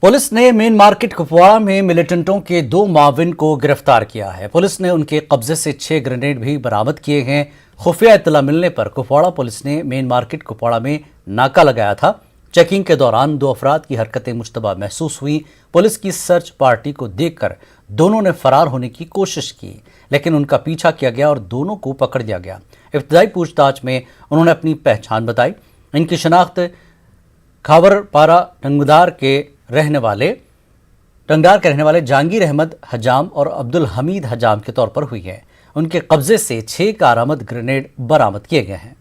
Police ने main market Kupwara में मिलिटेंटों के 2 माविन को गिरफ्तार किया है। पुलिस ने उनके कब्जे से 6 ग्रेनेड भी बरामद किए हैं। खुफिया इत्तला मिलने पर कुपवाड़ा पुलिस ने मेन मार्केट कुपवाड़ा में नाका लगाया था। चेकिंग के दौरान 2 अफराद की हरकतें मुश्तबा महसूस हुई। पुलिस की सर्च पार्टी को देखकर दोनों ने फरार होने की कोशिश की, लेकिन उनका पीछा किया गया और दोनों को पकड़ लिया गया। इब्तदाई पूछताछ में उन्होंने अपनी पहचान बताई। इनकी शनाख्त खावरपारा टंगदार के रहने वाले जहांगीर अहमद हजाम और अब्दुल हमीद हजाम के तौर पर हुई है। उनके कब्जे से 6 कारआमद ग्रेनेड बरामद किए गए हैं।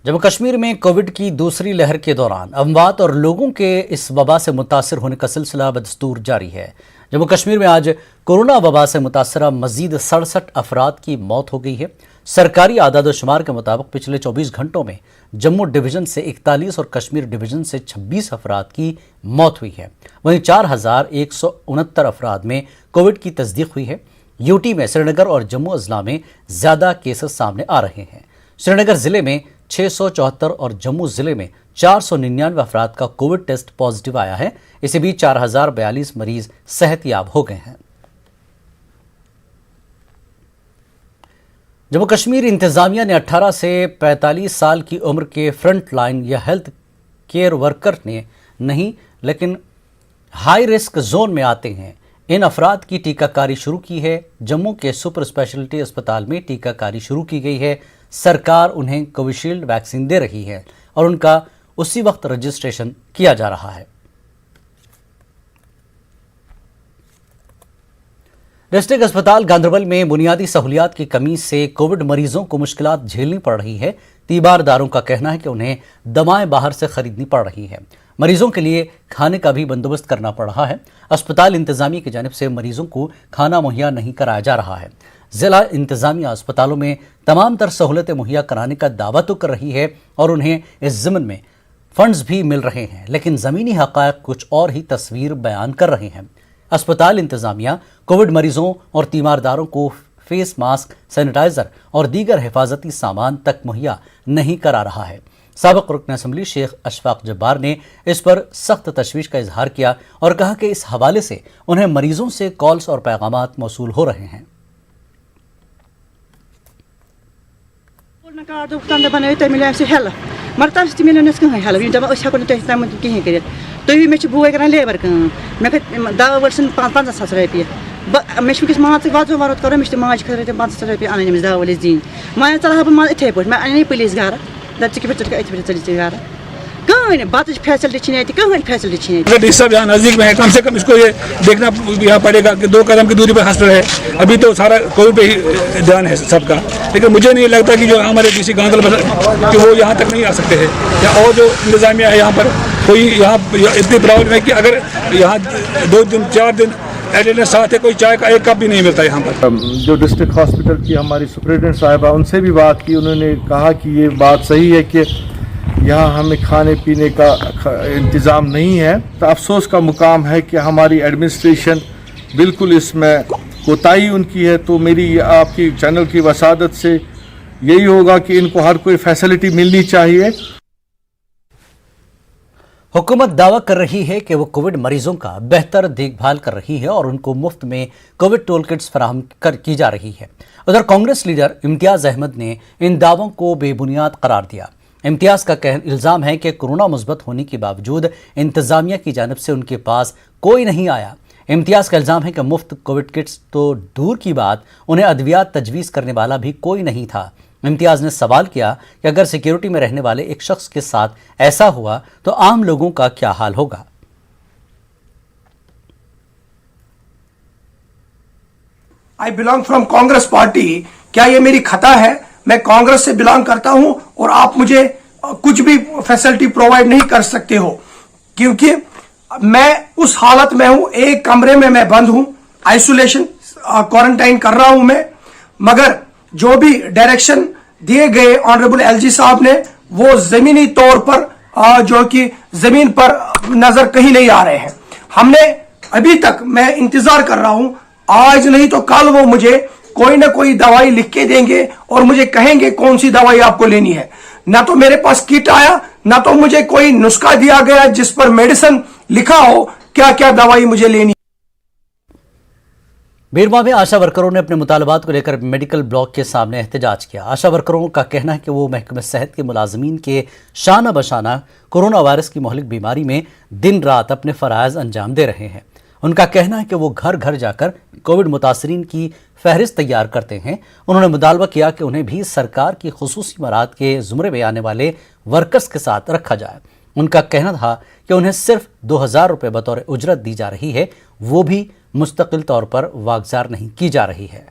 जम्मू कश्मीर में कोविड की दूसरी लहर के दौरान अमवात और लोगों के इस वबा से मुतासर होने का सिलसिला बदस्तूर जारी है। जम्मू कश्मीर में आज कोरोना वबा से मुतासरा मजीद 67 अफराद की मौत हो गई है। सरकारी आदाद-ओ-शुमार के मुताबिक पिछले 24 घंटों में जम्मू डिवीजन से 41 और कश्मीर डिवीजन से 26 अफराद की मौत हुई है। वहीं 4169 अफराद में कोविड की तस्दीक हुई है। यूटी में श्रीनगर और जम्मू अजला में ज्यादा केसेस सामने आ रहे हैं। श्रीनगर जिले में 674 और जम्मू जिले में 499 अफराद का कोविड टेस्ट पॉजिटिव आया है। इसी बीच 4042 मरीज सेहतयाब हो गए हैं। जम्मू कश्मीर इंतजामिया ने 18 से 45 साल की उम्र के फ्रंट लाइन या हेल्थ केयर वर्कर ने नहीं, लेकिन हाई रिस्क जोन में आते हैं, इन अफराद की टीकाकारी शुरू की है। जम्मू के सुपर स्पेशलिटी अस्पताल में टीकाकारी शुरू की गई है। सरकार उन्हें कोविशील्ड वैक्सीन दे रही है और उनका उसी वक्त रजिस्ट्रेशन किया जा रहा है। डिस्ट्रिक्ट अस्पताल गांधरबल में बुनियादी सहूलियात की कमी से कोविड मरीजों को मुश्किलात झेलनी पड़ रही है। तीमारदारों का कहना है कि उन्हें दवाएं बाहर से खरीदनी पड़ रही है। मरीजों के लिए खाने का भी बंदोबस्त करना पड़ रहा है। अस्पताल इंतजामिया की जानिब से मरीजों को खाना मुहैया नहीं कराया जा रहा है। जिला इंतजामिया अस्पतालों में तमाम तर सहूलतें मुहैया कराने का दावा तो कर रही है और उन्हें इस ज़िम्न में फंड्स भी मिल रहे हैं, लेकिन ज़मीनी हक़ाइक़ कुछ और ही तस्वीर बयान कर रहे हैं। अस्पताल इंतजामिया कोविड मरीजों और तीमारदारों को फेस मास्क, सैनिटाइजर और दीगर हिफाजती सामान तक मुहैया नहीं करा रहा है। साबिक़ रुकन असम्बली शेख अशफाक जब्बार ने इस पर सख्त तशवीश का इजहार किया और कहा कि इस हवाले से उन्हें मरीजों से कॉल्स और पैगामात मौसूल हो रहे हैं। मगर तब से मिले कहीं हेल्प दपा हेको कहें कर तुम मे बोय कर लेबर मे दवा वोल 50,000 रुपये मे वस माज वजो वरोत करो मे माज खर 50 रुपये अन दवा वोलिस दिन मैं चल बह माज इथे पे मैं अन पुलिस घर दप पे चल घर कहीं बत फैसिलिटी कहीं फैसिलिटी डॉक्टर साहब यहाँ नज़दीक में है, कम से कम इसको ये देखना यहाँ पड़ेगा कि 2 कदम की दूरी पर हॉस्पिटल है। अभी तो सारा कोविड पे ही ध्यान है सबका, लेकिन मुझे नहीं लगता कि जो हमारे डीसी गांधरबल कि वो यहाँ तक नहीं आ सकते हैं, या और जो इंतजामिया है यहाँ पर कोई यहाँ इतनी प्रॉब्लम है कि अगर यहाँ 2 दिन 4 दिन एटेंडेंस साथ है, कोई चाय का 1 कप भी नहीं मिलता यहाँ पर। जो डिस्ट्रिक्ट हॉस्पिटल की हमारी सुपरिटेंडेंट साहिबा, उनसे भी बात की, उन्होंने कहा कि ये बात सही है कि यहाँ हमें खाने पीने का इंतज़ाम नहीं है। तो अफसोस का मुकाम है कि हमारी एडमिनिस्ट्रेशन बिल्कुल इसमें कोताही उनकी है। तो मेरी आपकी चैनल की वसादत से यही होगा कि इनको हर कोई फैसिलिटी मिलनी चाहिए। हुकूमत दावा कर रही है कि वो कोविड मरीजों का बेहतर देखभाल कर रही है और उनको मुफ्त में कोविड टूल किट्स फराहम की जा रही है। उधर कांग्रेस लीडर इम्तियाज अहमद ने इन दावों को बेबुनियाद करार दिया। इम्तियाज का इल्ज़ाम है कि कोरोना मुस्बत होने के बावजूद इंतजामिया की जानिब से उनके पास कोई नहीं आया। इम्तियाज का इल्ज़ाम है कि मुफ्त कोविड किट्स तो दूर की बात, उन्हें अद्वियात तजवीज़ करने वाला भी कोई नहीं था। इम्तियाज ने सवाल किया कि अगर सिक्योरिटी में रहने वाले एक शख्स के साथ ऐसा हुआ तो आम लोगों का क्या हाल होगा। I belong from Congress party. क्या ये मेरी खता है? मैं कांग्रेस से बिलोंग करता हूं और आप मुझे कुछ भी फैसिलिटी प्रोवाइड नहीं कर सकते हो, क्योंकि मैं उस हालत में हूं, एक कमरे में मैं बंद हूं, आइसोलेशन क्वारंटाइन कर रहा हूं मैं। मगर जो भी डायरेक्शन दिए गए ऑनरेबल एलजी साहब ने, वो जमीनी तौर पर जो कि जमीन पर नजर कहीं नहीं आ रहे हैं। हमने अभी तक, मैं इंतजार कर रहा हूं, आज नहीं तो कल वो मुझे कोई ना कोई दवाई लिख के देंगे और मुझे कहेंगे कौन सी दवाई आपको लेनी है। ना तो मेरे पास किट आया, ना तो मुझे कोई नुस्खा दिया गया जिस पर मेडिसिन लिखा हो क्या क्या दवाई मुझे लेनी। बीरवा में आशा वर्करों ने अपने मुतालबात को लेकर मेडिकल ब्लॉक के सामने एहतजाज किया। आशा वर्करों का कहना है कि वो महकमे सेहत के मुलाजमीन के शाना बशाना कोरोना वायरस की मोहलिक बीमारी में दिन रात अपने फ़राइज़ अंजाम दे रहे हैं। उनका कहना है कि वो घर घर जाकर कोविड मुतासरीन की फहरिस्त तैयार करते हैं। उन्होंने मुतालबा किया कि उन्हें भी सरकार की खुसूसी मराद के ज़ुमरे में आने वाले वर्कर्स के साथ रखा जाए। उनका कहना था कि उन्हें सिर्फ 2000 रुपये बतौर उजरत दी जा रही है, वो भी मुस्तकिल तौर पर वागजार नहीं की जा रही है।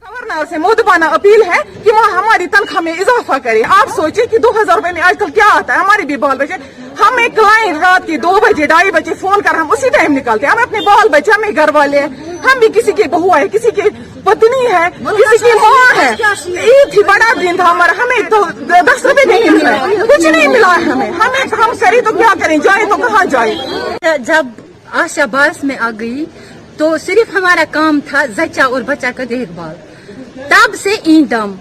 गवर्नर से मुद्दबाना अपील है कि वह हमारी तनख्वाह में इजाफा करे। आप सोचिए कि 2000 रुपए में आजकल क्या आता है। हमारे भी बाल बच्चे, हम एक क्लाइंट रात के 2 बजे 2:30 बजे फोन कर हम उसी टाइम निकलते हैं। हम अपने बाल बच्चे, हमें घर वाले हैं, हम भी किसी की बहू है, किसी की पत्नी है, किसी की माँ है। ईद ही बड़ा दिन था हमारा, हमें तो 10 रुपए नहीं मिला, कुछ नहीं मिला है हमें। हम करें तो क्या करें, जाए तो कहाँ जाए। जब आशा बास में आ गई तो सिर्फ हमारा काम था जच्चा और बच्चा का देखभाल। तब से ईंदम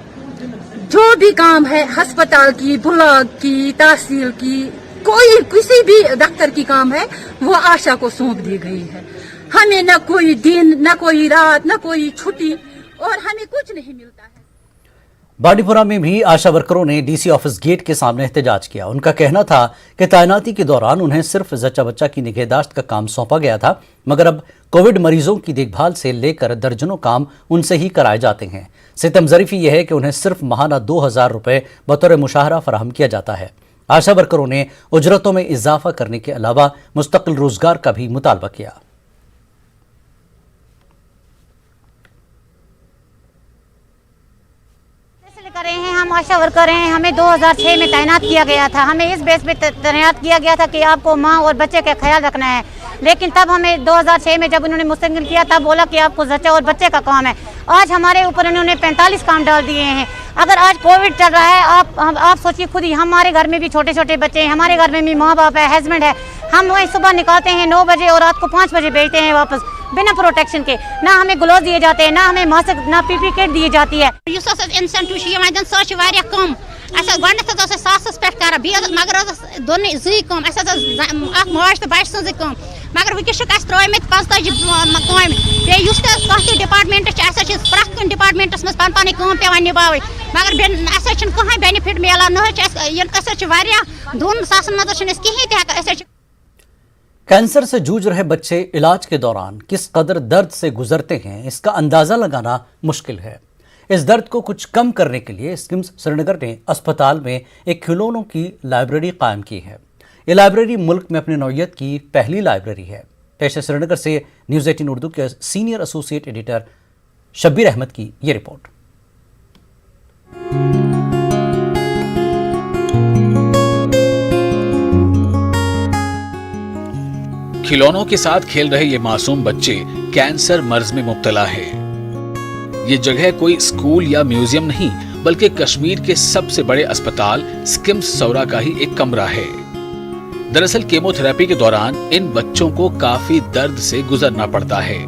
जो भी काम है अस्पताल की, ब्लॉक की, तहसील की, कोई किसी भी दफ्तर की काम है वो आशा को सौंप दी गई है। हमें न कोई दिन, न कोई रात, न कोई छुट्टी और हमें कुछ नहीं मिलता है। बांडीपुरा में भी आशा वर्करों ने डीसी ऑफिस गेट के सामने एहतजाज किया। उनका कहना था कि तैनाती के दौरान उन्हें सिर्फ जच्चा बच्चा की निगहदाश्त का काम सौंपा गया था, मगर अब कोविड मरीजों की देखभाल से लेकर दर्जनों काम उनसे ही कराए जाते हैं। सितम ज़रीफ़ी यह है कि उन्हें सिर्फ माहाना 2000 रुपये बतौर मुशाहरा फराहम किया जाता है। आशा वर्करों ने उजरतों में इजाफा करने के अलावा मुस्तकिल रोजगार का भी मुतालबा किया। कर रहे हैं, हम आशा वर्कर हैं, हमें 2006 में तैनात किया गया था। हमें इस बेस पे तैनात किया गया था कि आपको माँ और बच्चे का ख्याल रखना है, लेकिन तब हमें 2006 में जब उन्होंने मुस्तकिल किया तब बोला कि आपको जच्चा और बच्चे का काम है। आज हमारे ऊपर उन्होंने 45 काम डाल दिए हैं। अगर आज कोविड चल रहा है, आप सोचिए खुद ही, हमारे घर में भी छोटे छोटे बच्चे हैं, हमारे घर में भी माँ बाप है, हस्बैंड है। हम वही सुबह निकालते हैं 9 बजे और रात को 5 बजे भेजते हैं वापस बिना प्रोटेक्शन के। ना हमें ग्लोव दिए जाते हैं, ना हमें मास्क, ना पीपी किट दी जाती है। इंसेंटिव कम सासस पे कर मगर दोन जी कम माज तो बच सज कम मगर वस त्रित 45 पे डिपार्टमेंट प्रत कुछ डिपार्टमेंटस मज पे पे निभा मगर कहीं बेनिफिट मिलान ना 2 सासन मज कहीं। कैंसर से जूझ रहे बच्चे इलाज के दौरान किस कदर दर्द से गुजरते हैं, इसका अंदाज़ा लगाना मुश्किल है। इस दर्द को कुछ कम करने के लिए स्किम्स श्रीनगर ने अस्पताल में एक खिलौनों की लाइब्रेरी कायम की है। ये लाइब्रेरी मुल्क में अपनी नौइयत की पहली लाइब्रेरी है। पेश है श्रीनगर से न्यूज़ 18 उर्दू के senior associate editor Shabbir Ahmed की ये रिपोर्ट। खिलौनों के साथ खेल रहे ये मासूम बच्चे कैंसर मर्ज में मुब्तला है। ये जगह कोई स्कूल या म्यूजियम नहीं, बल्कि कश्मीर के सबसे बड़े अस्पताल स्किम्स सौरा का ही एक कमरा है। दरअसल केमोथेरेपी के दौरान इन बच्चों को काफी दर्द से गुजरना पड़ता है।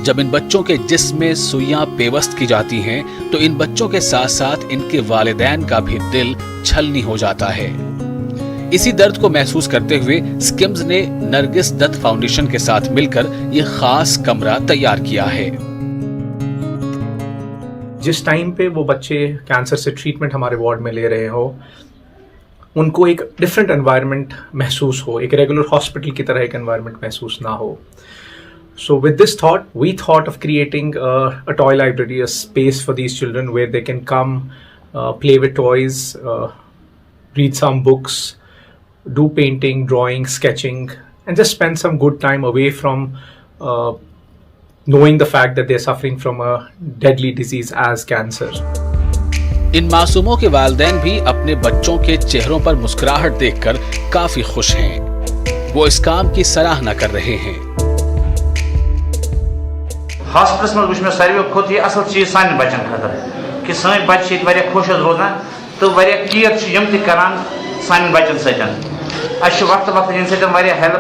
जब इन बच्चों के जिस्म में सुइयां पेवस्त की जाती हैं, तो इन बच्चों के साथ साथ इनके वालिदैन का भी दिल छलनी हो जाता है। इसी दर्द को महसूस करते हुए स्किम्स ने नरगिस दत्त फाउंडेशन के साथ मिलकर ये खास कमरा तैयार किया है। जिस टाइम पे वो बच्चे कैंसर से ट्रीटमेंट हमारे वार्ड में ले रहे हो, उनको एक डिफरेंट एनवायरनमेंट महसूस हो, एक रेगुलर हॉस्पिटल की तरह एक एनवायरनमेंट महसूस ना हो। So with this thought, we thought of creating a toy library, a space for these children where they can come, play with toys, read some books, do painting, drawing, sketching, and just spend some good time away from knowing the fact that they're suffering from a deadly disease as cancer. इन मासूमों के वालिदैन भी अपने बच्चों के चेहरों पर मुस्कुराहट देखकर काफी खुश हैं। वो इस काम की सराहना कर रहे हैं। हॉस्पिटल में वो सारे खुद ये असल चीज सान बच्चन खतर कि सन बच्चे वारिया खुश रोजान तो वारिया केयर यम त करान सान बच्चन सतन। वक्त वक्त इन सतन वारिया हेल्प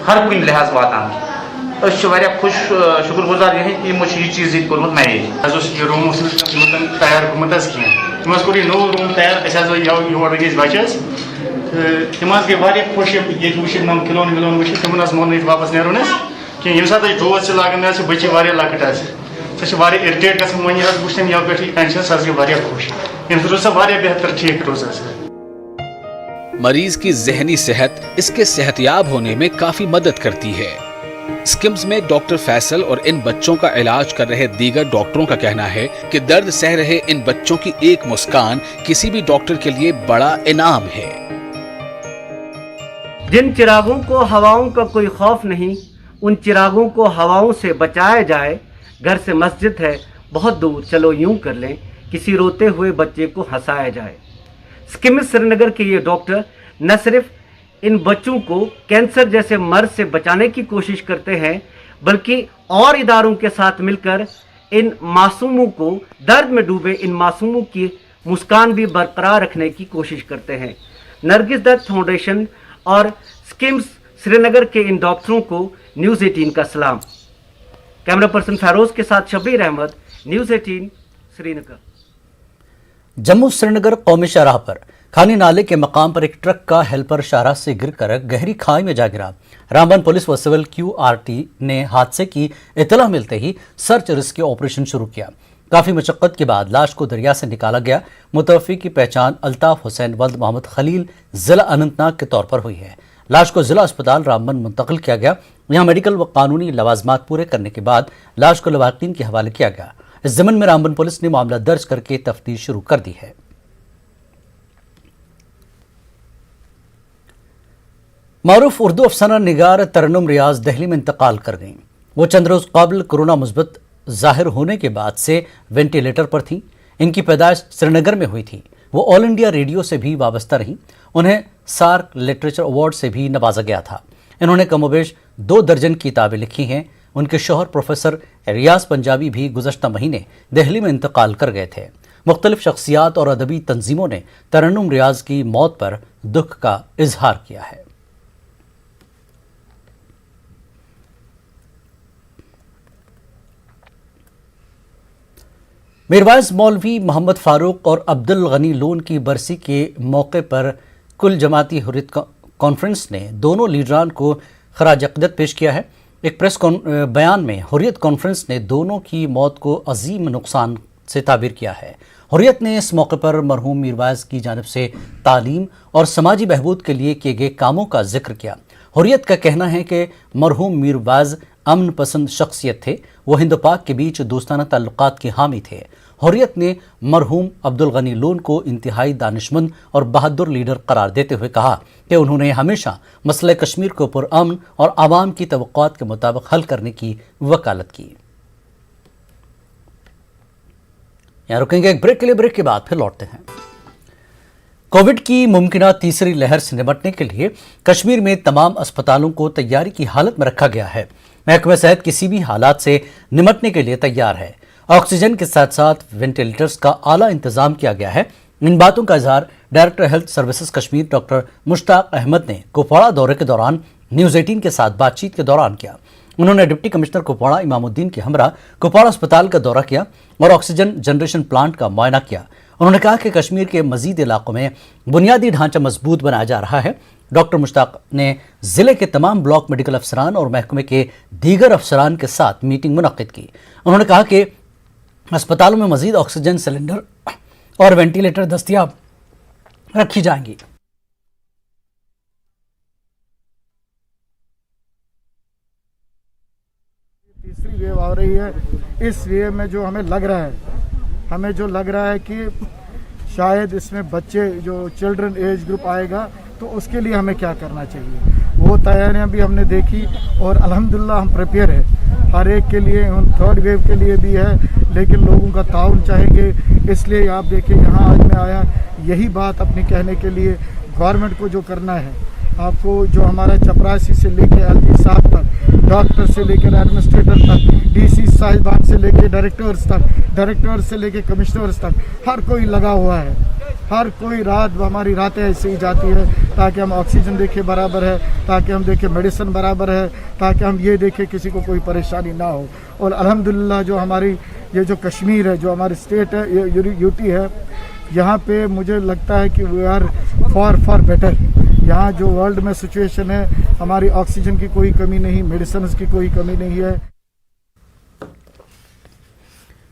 हर कुछ लिहाज वातान खुश शुक्रगुजार यह चीज़ कोर्मुत मैनेज रूम तैयार गुमत कह कोर नो रूम तैयार योर गई बचस तम गई खुश ये वो खिलोन विलोन वो तम मोन वापस नेरुन कह ये सात डोज लागान मे बच्चे लकट सह इरिटेट ग वो तम ये पे टेंशन सह गई खुश अम रोज बेहतर ठीक रोज। मरीज की जहनी सेहत इसके सेहतयाब होने में काफी मदद करती है। स्किम्स में डॉक्टर फैसल और इन बच्चों का इलाज कर रहे दीगर डॉक्टरों का कहना है कि दर्द सह रहे इन बच्चों की एक मुस्कान किसी भी डॉक्टर के लिए बड़ा इनाम है। जिन चिरागों को हवाओं का कोई खौफ नहीं, उन चिरागों को हवाओं से बचाया जाए। घर से मस्जिद है बहुत दूर, चलो यूं कर लें, किसी रोते हुए बच्चे को हंसाया जाए। स्किम्स श्रीनगर के ये डॉक्टर न सिर्फ इन बच्चों को कैंसर जैसे मर्ज से बचाने की कोशिश करते हैं, बल्कि और इदारों के साथ मिलकर इन मासूमों को, दर्द में डूबे इन मासूमों की मुस्कान भी बरकरार रखने की कोशिश करते हैं। नरगिस दत्त फाउंडेशन और स्किम्स श्रीनगर के इन डॉक्टरों को न्यूज़ 18 का सलाम। कैमरा पर्सन फेरोज के साथ शब्बीर अहमद, न्यूज़ 18 श्रीनगर। जम्मू श्रीनगर कौमी शाहराह पर खानी नाले के मकाम पर एक ट्रक का हेल्पर शाहराह से गिरकर गहरी खाई में जा गिरा। रामबन पुलिस व सिविल QRT ने हादसे की इतला मिलते ही सर्च रेस्क्यू ऑपरेशन शुरू किया। काफी मशक्कत के बाद लाश को दरिया से निकाला गया। मुतवफ़ी की पहचान अल्ताफ हुसैन वल्द मोहम्मद खलील जिला अनंतनाग के तौर पर हुई है। लाश को जिला अस्पताल रामबन मुंतकिल किया गया। यहाँ मेडिकल व कानूनी लवाजमात पूरे करने के बाद लाश को लवाकिन के हवाले किया गया। इस ज़िम्न में रामबन पुलिस ने मामला दर्ज करके तफ्तीश शुरू कर दी है। मारूफ उर्दू अफसाना निगार तरन्नुम रियाज दिल्ली में इंतकाल कर गईं। वो चंद रोज कबल कोरोना मुस्बत जाहिर होने के बाद से वेंटिलेटर पर थीं। इनकी पैदाइश श्रीनगर में हुई थी। वो ऑल इंडिया रेडियो से भी वाबस्ता रहीं। उन्हें सार्क लिटरेचर अवार्ड से भी नवाजा गया था। इन्होंने कमोबेश 2 दर्जन किताबें लिखी हैं। उनके शौहर प्रोफेसर रियाज पंजाबी भी गुज़श्ता महीने दिल्ली में इंतकाल कर गए थे। मुख्तलिफ शख्सियात और अदबी तंजीमों ने तरन्नुम रियाज की मौत पर दुख का इजहार किया है। मीरवाइज मौलवी मोहम्मद फारूक और अब्दुल गनी लोन की बरसी के मौके पर कुल जमाती हुर्रियत कॉन्फ्रेंस ने दोनों लीडरान को खराज अक़ीदत पेश किया है। एक प्रेस बयान में हुर्रियत कॉन्फ्रेंस ने दोनों की मौत को अजीम नुकसान से ताबीर किया है। हुर्रियत ने इस मौके पर मरहूम मीरवाइज की जानिब से तालीम और समाजी बहबूद के लिए किए गए कामों का जिक्र किया। हुर्रियत का कहना है कि मरहूम मीरवाइज अमन पसंद शख्सियत थे। वो हिंद पाक के बीच दोस्ताना ताल्लुकात के हामी थे। हुर्रियत ने मरहूम अब्दुल गनी लोन को इंतहाई दानिशमंद और बहादुर लीडर करार देते हुए कहा कि उन्होंने हमेशा मसले कश्मीर को पुरअमन और आवाम की तवक्कुआत के मुताबिक हल करने की वकालत की। यहाँ रुकेंगे एक ब्रेक के लिए। ब्रेक के बाद फिर लौटते हैं। कोविड की मुमकिना तीसरी लहर से निपटने के लिए कश्मीर में तमाम अस्पतालों को तैयारी की हालत में रखा गया है। महकमा सेहत किसी भी हालात से निपटने के लिए तैयार है। ऑक्सीजन के साथ साथ वेंटिलेटर्स का आला इंतजाम किया गया है। इन बातों का इजहार director health services Kashmir doctor Mushtaq Ahmad ने कुपवाड़ा दौरे के दौरान न्यूज़ 18 के साथ बातचीत के दौरान किया। उन्होंने डिप्टी कमिश्नर कुपवाड़ा इमामुद्दीन के हमरा कुपवाड़ा अस्पताल का दौरा किया और ऑक्सीजन जनरेशन प्लांट का मुआयना किया। उन्होंने कहा कि कश्मीर के मजीद इलाकों में बुनियादी ढांचा मजबूत बनाया जा रहा है। डॉक्टर मुश्ताक ने जिले के तमाम ब्लॉक मेडिकल अफसरान और महकमे के दीगर अफसरान के साथ मीटिंग मुनक्किद की। उन्होंने कहा कि अस्पतालों में मजीद ऑक्सीजन सिलेंडर और वेंटिलेटर दस्तयाब रखी जाएंगी। तीसरी वेव आ रही है। इस वेव में जो हमें लग रहा है कि शायद इसमें बच्चे जो चिल्ड्रन एज ग्रुप आएगा, तो उसके लिए हमें क्या करना चाहिए, वो तैयारियां भी हमने देखी और अल्हम्दुलिल्लाह हम प्रिपेयर है हर एक के लिए। हम थर्ड वेव के लिए भी है, लेकिन लोगों का ताउन चाहेंगे। इसलिए आप देखिए यहाँ आज मैं आया यही बात अपनी कहने के लिए। गवर्नमेंट को जो करना है, आपको जो हमारा चपरासी से लेके एलजी साहब तक, डॉक्टर से लेकर एडमिनिस्ट्रेटर तक, डीसी साहिबान से लेके डायरेक्टर्स तक, डायरेक्टर से लेके कमिश्नर्स तक, हर कोई लगा हुआ है। हर कोई रात, हमारी रातें ऐसे ही जाती है ताकि हम ऑक्सीजन देखें बराबर है, ताकि हम देखें मेडिसिन बराबर है, ताकि हम ये देखें किसी को कोई परेशानी ना हो। और अल्हम्दुलिल्लाह जो हमारी ये जो कश्मीर है, जो हमारी स्टेट है, ये यूटी है, यहाँ पे मुझे लगता है कि वी आर फॉर बेटर। यहाँ जो वर्ल्ड में सिचुएशन है, हमारी ऑक्सीजन की कोई कमी नहीं, मेडिसिन की कोई कमी नहीं है।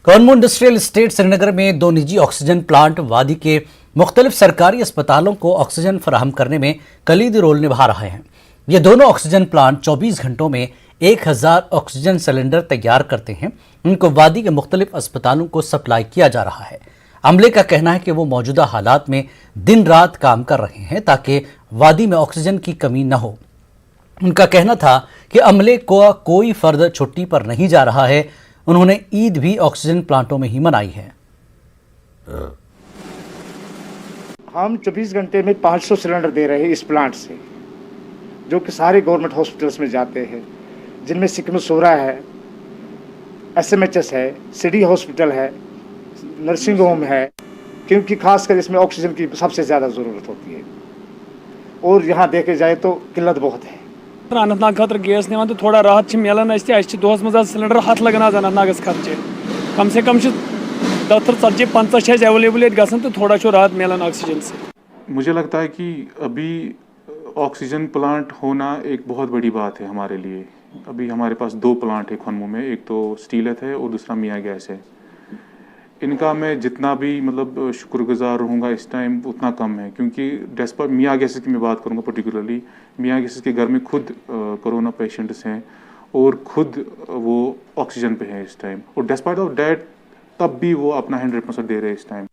कौनमू इंडस्ट्रियल एस्टेट श्रीनगर में 2 निजी ऑक्सीजन प्लांट वादी के मुख्तलिफ सरकारी अस्पतालों को ऑक्सीजन फराहम करने में कलीदी रोल निभा रहे हैं। ये दोनों ऑक्सीजन प्लांट 24 घंटों में 1000 ऑक्सीजन सिलेंडर तैयार करते हैं। उनको वादी के मुख्तलिफ अस्पतालों को सप्लाई किया जा रहा है। अमले का कहना है कि वो मौजूदा हालात में दिन रात काम कर रहे हैं ताकि वादी में ऑक्सीजन की कमी न हो। उनका कहना था कि अमले को कोई फर्द छुट्टी पर नहीं जा रहा है। उन्होंने ईद भी ऑक्सीजन प्लांटों में ही मनाई है। हम 24 घंटे में 500 सिलेंडर दे रहे हैं इस प्लांट से, जो कि सारे गवर्नमेंट हॉस्पिटल्स में जाते हैं, जिनमें सिकमसोरा है, SMHS है, सिटी हॉस्पिटल है, नर्सिंग होम है, क्योंकि खासकर इसमें ऑक्सीजन की सबसे ज़्यादा ज़रूरत होती है और यहाँ देखे जाए तो किल्लत बहुत है। अनंतनाग खतर गैस निवान तो थोड़ा राहत मिलान दोहस मज सिलेंडर हथ लगन आज अनंतनागस खर्चे कम से कम 40-50 अवेलेबल गसन तो थोड़ा राहत मिलान ऑक्सीजन से। मुझे लगता है कि अभी ऑक्सीजन प्लांट होना एक बहुत बड़ी बात है हमारे लिए। अभी हमारे पास 2 प्लांट है खनमू में, एक तो स्टीलत है और दूसरा मियाँ गैस है। इनका मैं जितना भी मतलब शुक्रगुजार रहूँगा इस टाइम उतना कम है, क्योंकि डेस्पर मियाँ गैसेस की मैं बात करूँगा पर्टिकुलरली, मियाँ गैसेस के घर में खुद कोरोना पेशेंट्स हैं और खुद वो ऑक्सीजन पे हैं इस टाइम, और डेस्पाइट ऑफ डैट तब भी वो अपना 100% दे रहे हैं इस टाइम।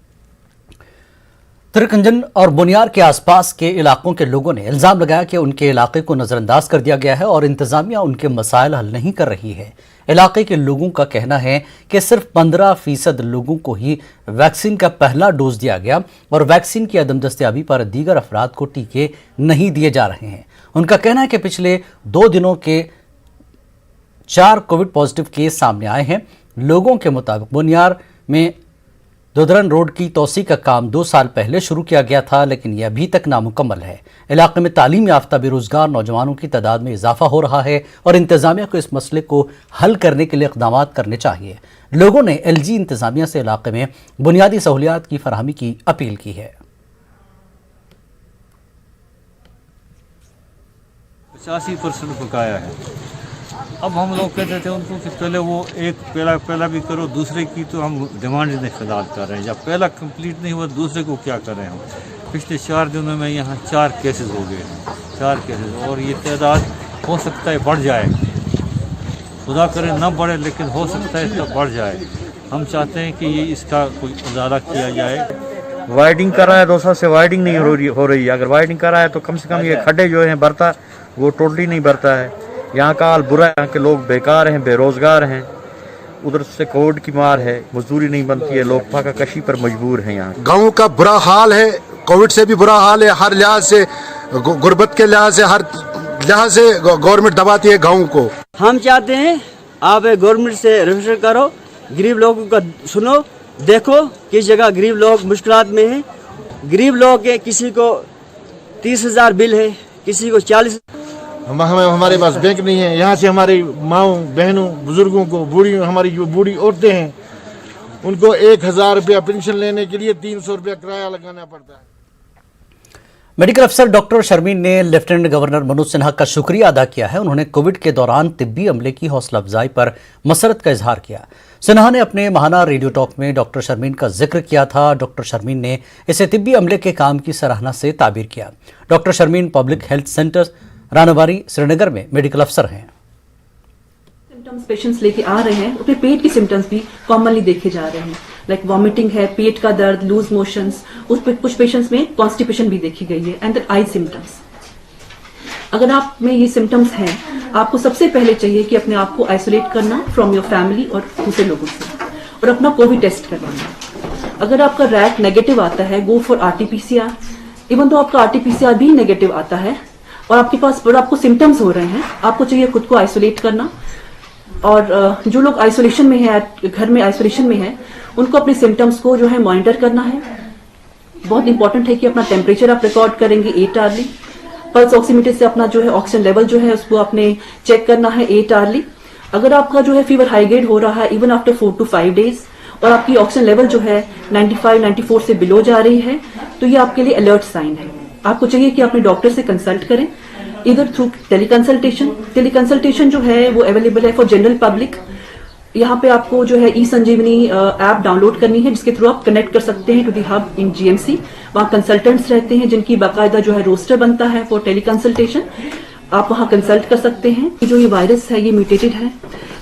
त्रिकंजन और बुनियार के आसपास के इलाकों के लोगों ने इल्जाम लगाया कि उनके इलाके को नजरअंदाज कर दिया गया है और इंतजामिया उनके मसाइल हल नहीं कर रही है। इलाके के लोगों का कहना है कि सिर्फ 15% लोगों को ही वैक्सीन का पहला डोज दिया गया और वैक्सीन की अदम दस्तयाबी पर दीगर अफराद को टीके नहीं दिए जा रहे हैं। उनका कहना है कि पिछले 2 दिनों के 4 कोविड पॉजिटिव केस सामने आए हैं। लोगों के मुताबिक बुनियार में दुधरन रोड की तोसी का काम 2 साल पहले शुरू किया गया था, लेकिन यह अभी तक नामुकम्मल है। इलाके में तालीम याफ्ता बेरोजगार नौजवानों की तादाद में इजाफा हो रहा है और इंतजामिया को इस मसले को हल करने के लिए इक़दाम करने चाहिए। लोगों ने LG इंतजामिया से इलाके में बुनियादी सहूलियात की फराहमी की अपील की है। 85% बकाया है। अब हम लोग कहते थे उनको कि पहले वो एक पहला भी करो, दूसरे की तो हम डिमांड इख्तिलाफ कर रहे हैं। जब पहला कंप्लीट नहीं हुआ दूसरे को क्या करें हम। पिछले 4 दिनों में यहाँ 4 केसेस हो गए हैं, 4 केसेस, और ये तादाद हो सकता है बढ़ जाए। खुदा करे ना बढ़े, लेकिन हो सकता है इसका बढ़ जाए। हम चाहते हैं कि ये इसका कोई उजाला किया जाए। वाइडिंग कर रहा है 2 साल से, वाइडिंग नहीं हो रही है। अगर वाइडिंग कर रहा है तो कम से कम ये खड्डे जो हैं भरता, वो टोटली नहीं भरता है। यहाँ का हाल बुरा है, यहाँ के लोग बेकार हैं, बेरोजगार हैं, उधर से कोविड की मार है, मजदूरी नहीं बनती है, लोग फाका कशी पर मजबूर हैं। यहाँ गाँव का बुरा हाल है, कोविड से भी बुरा हाल है, हर लिहाज से, गुर्बत के लिहाज से, हर लिहाज से गवर्नमेंट दबाती है गाँव को। हम चाहते हैं आप गवर्नमेंट से रजिस्टर करो, गरीब लोगों का सुनो, देखो किस जगह गरीब लोग मुश्किलात में हैं। गरीब लोग के किसी को 30,000 बिल है, किसी को 40। हमारे पास बैंक नहीं है। यहाँ से हमारी माओ बहनों बुजुर्गों को, हमारी जो बूढ़ी औरतें हैं, उनको 1000 रुपया पेंशन लेने के लिए 300 रुपया किराया लगाना पड़ता है। मेडिकल अफसर डॉक्टर शर्मीन ने लेफ्टिनेंट गवर्नर मनोज सिन्हा का शुक्रिया अदा किया है। उन्होंने कोविड के दौरान तिब्बी अमले की हौसला अफजाई पर मसरत का इजहार किया। सिन्हा ने अपने माहाना रेडियो टॉक में डॉक्टर शर्मीन का जिक्र किया था। डॉक्टर शर्मीन ने इसे तिब्बी अमले के काम की सराहना से ताबीर किया। Doctor Sharmeen public health centre Ranabari Srinagar में मेडिकल अफसर हैं। सिम्टम्स पेशेंट्स लेके आ रहे हैं, अपने पेट के सिम्टम्स भी कॉमनली देखे जा रहे हैं, लाइक वॉमिटिंग है, पेट का दर्द, लूज मोशंस, उस पे कुछ पेशेंट्स में कॉन्स्टिपेशन भी देखी गई है, एंड आई सिम्टम्स। अगर आप में ये सिम्टम्स हैं, आपको सबसे पहले चाहिए कि अपने आप को आइसोलेट करना फ्रॉम योर फैमिली और दूसरे लोगों से, और अपना कोविड टेस्ट करवाना। अगर आपका रैट नेगेटिव आता है, गो फॉर RT-PCR। इवन तो आपका RT-PCR भी नेगेटिव आता है, और आपको सिम्टम्स हो रहे हैं, आपको चाहिए खुद को आइसोलेट करना। और जो लोग आइसोलेशन में है, घर में आइसोलेशन में है, उनको अपने सिम्टम्स को जो है मॉनिटर करना है। बहुत इंपॉर्टेंट है कि अपना टेम्परेचर आप रिकॉर्ड करेंगे 8 आवर्ली। पल्स ऑक्सीमीटर से अपना जो है ऑक्सीजन लेवल जो है उसको आपने चेक करना है 8 आवर्ली। अगर आपका जो है फीवर हाई ग्रेड हो रहा है इवन आफ्टर 4 to 5 डेज और आपकी ऑक्सीजन लेवल जो है 95-94 से बिलो जा रही है, तो ये आपके लिए अलर्ट साइन है। आपको चाहिए कि अपने डॉक्टर से कंसल्ट करें, इधर थ्रू टेलीकंसल्टेशन जो है वो अवेलेबल है फॉर जनरल पब्लिक। यहाँ पे आपको जो है ई-संजीवनी ऐप डाउनलोड करनी है, जिसके थ्रू आप कनेक्ट कर सकते हैं to the hub in GMC. वहाँ कंसल्टेंट्स रहते हैं जिनकी बाकायदा जो है रोस्टर बनता है फॉर टेलीकंसल्टेशन। आप वहाँ कंसल्ट कर सकते हैं। जो ये वायरस है ये म्यूटेटेड है,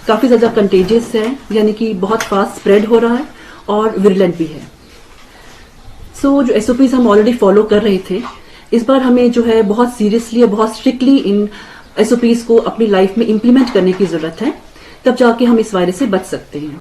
काफ़ी ज़्यादा कंटेजियस है, यानी कि बहुत फास्ट स्प्रेड हो रहा है और विरुलेंट भी है। सो जो SOPs हम ऑलरेडी फॉलो कर रहे थे, इस बार हमें जो है बहुत सीरियसली और बहुत स्ट्रिक्टली इन SOPs को अपनी लाइफ में इम्प्लीमेंट करने की ज़रूरत है, तब जाके हम इस वायरस से बच सकते हैं।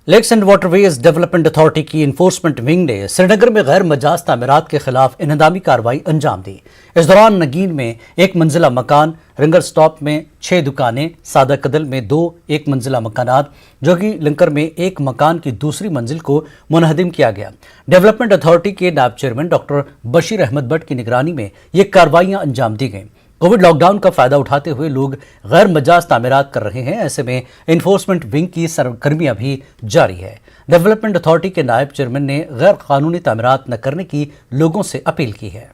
Lakes and waterways development authority की इन्फोर्समेंट विंग ने श्रीनगर में गैर मजाज तामीरात के खिलाफ इन्हदामी कार्रवाई अंजाम दी। इस दौरान नगीन में 1 मंजिला मकान, रिंगर स्टॉप में 6 दुकानें, सादा कदल में 2 एक मंजिला मकानात, जोगी लिंकर में 1 मकान की दूसरी मंजिल को मुनहदिम किया गया। डेवलपमेंट अथॉरिटी के नायब चेयरमैन डॉक्टर बशीर अहमद भट्ट की निगरानी में ये कार्रवाइयां अंजाम दी गईं। कोविड लॉकडाउन का फायदा उठाते हुए लोग गैर मजाज तामीरात कर रहे हैं, ऐसे में इन्फोर्समेंट विंग की सरगर्मियां भी जारी है। डेवलपमेंट अथॉरिटी के नायब चेयरमैन ने गैर कानूनी तामीरात न करने की लोगों से अपील की है।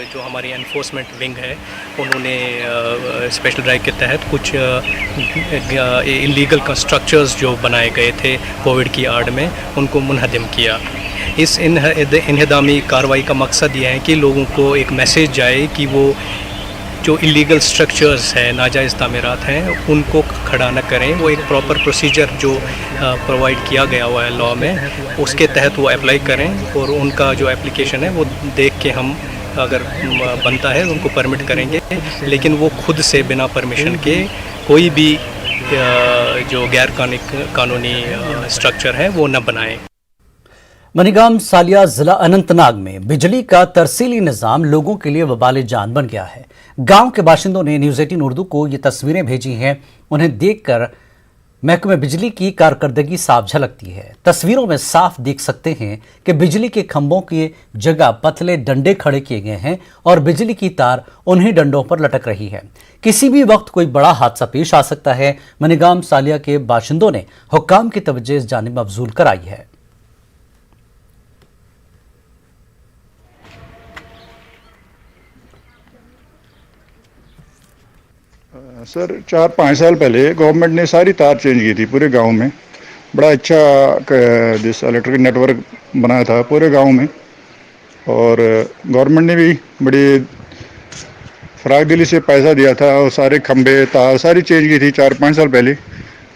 जो हमारी एनफोर्समेंट विंग है उन्होंने स्पेशल ड्राइव के तहत कुछ इलीगल कंस्ट्रक्चर्स जो बनाए गए थे कोविड की आड़ में, उनको मुनहदिम किया। इस इन्हदामी कार्रवाई का मकसद ये है कि लोगों को एक मैसेज जाए कि वो जो इलीगल स्ट्रक्चर्स हैं, नाजायज़ तामीरात हैं, उनको खड़ा न करें। वो एक प्रॉपर प्रोसीजर जो प्रोवाइड किया गया हुआ है लॉ में, उसके तहत वो अप्लाई करें और उनका जो एप्लीकेशन है वो देख के हम अगर बनता है उनको परमिट करेंगे, लेकिन वो खुद से बिना परमिशन के कोई भी जो गैर कानूनी स्ट्रक्चर है वो न बनाएं। मनीगाम सालिया जिला अनंतनाग में बिजली का तरसीली निजाम लोगों के लिए वबाल जान बन गया है। गांव के बाशिंदों ने न्यूज़ 18 उर्दू को ये तस्वीरें भेजी हैं। उन्हें देखकर महकमे बिजली की कारकर्दगी साफ झलकती है। तस्वीरों में साफ देख सकते हैं कि बिजली के खंभों की जगह पतले डंडे खड़े किए गए हैं और बिजली की तार उन्हीं डंडों पर लटक रही है। किसी भी वक्त कोई बड़ा हादसा पेश आ सकता है। मनीगाम सालिया के बाशिंदों ने हुक्काम की तवज्जो इस जानिब मबजूल कराई है। सर 4-5 साल पहले गवर्नमेंट ने सारी तार चेंज की थी पूरे गांव में। बड़ा अच्छा जिस इलेक्ट्रिक नेटवर्क बनाया था पूरे गांव में, और गवर्नमेंट ने भी बड़ी फराग दिली से पैसा दिया था और सारे खंबे तार सारी चेंज की थी 4-5 साल पहले।